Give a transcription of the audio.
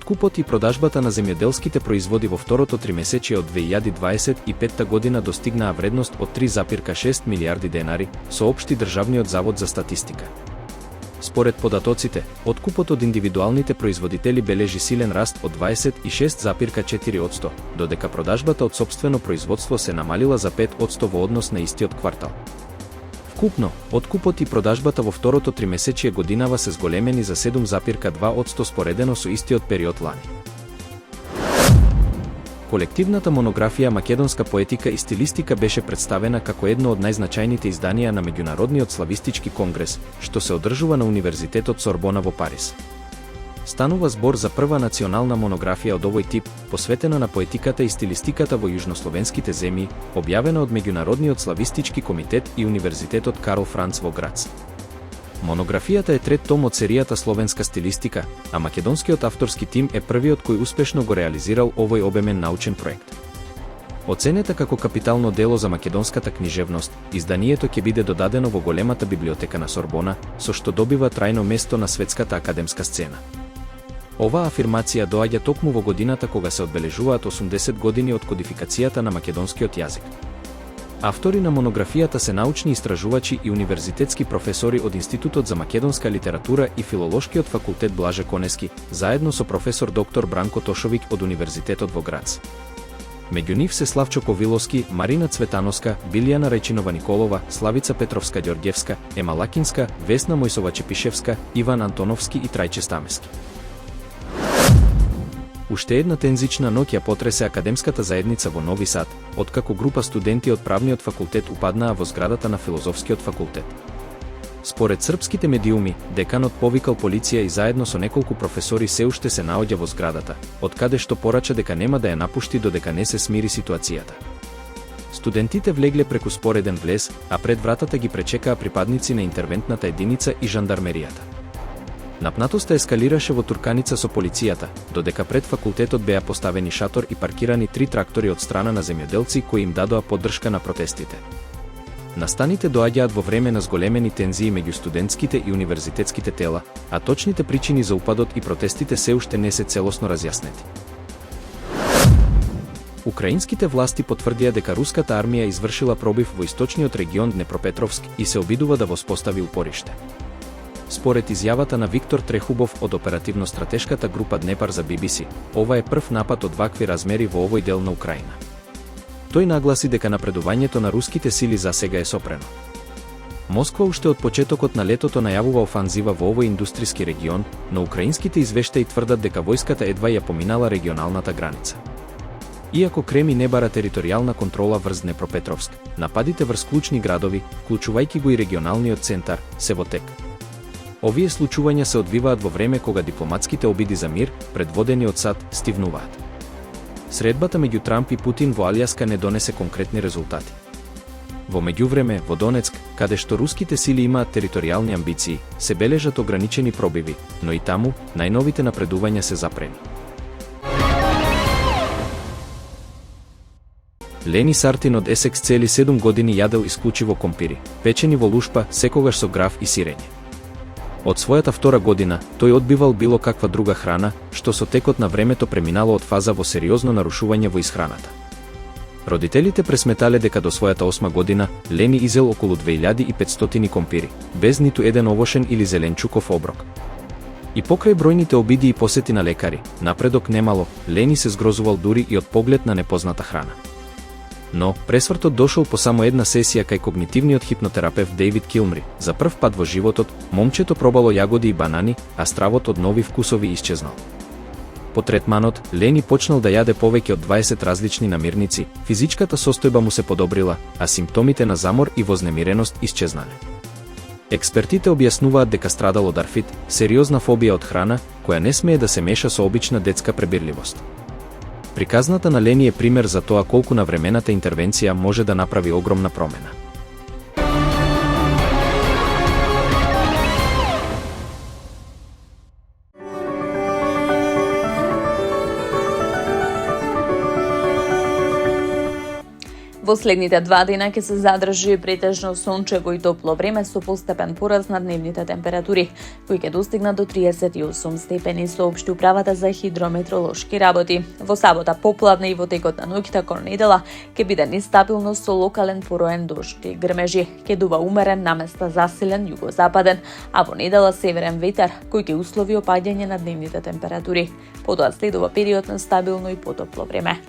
Откупот и продажбата на земјоделските производи во второто тримесечие од 2025 година достигнаа вредност од 3,6 милијарди денари, соопшти Државниот завод за статистика. Според податоците, откупот од индивидуалните производители бележи силен раст од 26,4%, додека продажбата од сопствено производство се намалила за 5% во однос на истиот квартал. Вкупно, откупот и продажбата во второто тримесечие годинава се зголемени за 7,2% споредено со истиот период лани. Колективната монографија Македонска поетика и стилистика беше представена како едно од најзначајните изданија на Меѓународниот славистички конгрес, што се одржува на Универзитетот Сорбона во Париз. Станува збор за прва национална монографија од овој тип, посветена на поетиката и стилистиката во јужнословенските земји, објавена од Меѓународниот славистички комитет и Универзитетот Карл Франц во Грац. Монографијата е трет том од серијата Словенска стилистика, а македонскиот авторски тим е првиот кој успешно го реализирал овој обемен научен проект. Оценета како капитално дело за македонската книжевност, изданието ќе биде додадено во големата библиотека на Сорбона, со што добива трајно место на светската академска сцена. Оваа афирмација доаѓа токму во годината кога се одбележуваат 80 години од кодификацијата на македонскиот јазик. Автори на монографијата се научни истражувачи и универзитетски професори од Институтот за македонска литература и Филолошкиот факултет Блаже Конески, заедно со професор доктор Бранко Тошовик од Универзитетот во Грац. Меѓу нив се Славчо Ковиловски, Марина Цветановска, Билјана Речинова Николова, Славица Петровска Ѓорѓевска, Ема Лакинска, Весна Мојсова Чепишевска, Иван Антоновски и Трајче Стамески. Уште една тензична ноќ ја потресе академската заедница во Нови Сад, откако група студенти од правниот факултет упаднаа во зградата на филозофскиот факултет. Според српските медиуми, деканот повикал полиција и заедно со неколку професори се уште се наоѓа во зградата, од каде што порача дека нема да ја напушти додека не се смири ситуацијата. Студентите влегле преку спореден влез, а пред вратата ги пречекаа припадници на интервентната единица и жандармеријата. Напнатоста ескалираше во турканица со полицијата, додека пред факултетот беа поставени шатор и паркирани 3 трактори од страна на земјоделци кои им дадоа поддршка на протестите. Настаните доаѓаат во време на зголемени тензии меѓу студентските и универзитетските тела, а точните причини за упадот и протестите се уште не се целосно разјаснети. Украинските власти потврдија дека руската армија извршила пробив во источниот регион Днепропетровск и се обидува да воспостави упориште. Според изјавата на Виктор Трехубов од оперативно-стратешката група Днепар за BBC, ова е прв напад од вакви размери во овој дел на Украина. Тој нагласи дека напредувањето на руските сили засега е сопрено. Москва уште од почетокот на летото најавува офанзива во овој индустријски регион, но украинските извештаи тврдат дека војската едва ја поминала регионалната граница. Иако Кремљ не бара територијална контрола врз Днепропетровск, нападите врз клучни градови, вклучувајќи го и регионалниот центар, се во тек. Овие случувања се одвиваат во време кога дипломатските обиди за мир, предводени од САД, стивнуваат. Средбата меѓу Трамп и Путин во Алјаска не донесе конкретни резултати. Во меѓувреме, во Донецк, каде што руските сили имаат територијални амбиции, се бележат ограничени пробиви, но и таму, најновите напредувања се запрени. Лени Сартин од Есекс цели 7 години јадел исклучиво компири, печени во лушпа, секогаш со граф и сирење. Од својата втора година, тој одбивал било каква друга храна, што со текот на времето преминало од фаза во сериозно нарушување во исхраната. Родителите пресметале дека до својата 8 година, Лени изел околу 2500 компири, без ниту еден овошен или зеленчуков оброк. И покрај бројните обиди и посети на лекари, напредок немало, Лени се згрозувал дури и од поглед на непозната храна. Но, пресвртот дошол по само една сесија кај когнитивниот хипнотерапевт Дејвид Килмри. За прв пат во животот, момчето пробало јагоди и банани, а стравот од нови вкусови исчезнал. По третманот, Лени почнал да јаде повеќе од 20 различни намирници, физичката состојба му се подобрила, а симптомите на замор и вознемиреност исчезнале. Експертите објаснуваат дека страдал од арфит, сериозна фобија од храна, која не смее да се меша со обична детска пребирливост. Приказната на Лени е пример за тоа колку навремената интервенција може да направи огромна промена. Во следните 2 дена ќе се задржи претежно сончево и топло време со постепен пораст на дневните температури, кои ќе достигнат до 38 степени, соопшти управата за хидрометролошки работи. Во сабота попладне и во текот на ноќта кон недела ќе биде нестабилно со локален пороен дожд и грмежи. Ќе дува умерен, наместа засилен југозападен, а во недела северен ветер, кој ќе услови опаѓање на дневните температури. Потоа следува период на стабилно и потопло време.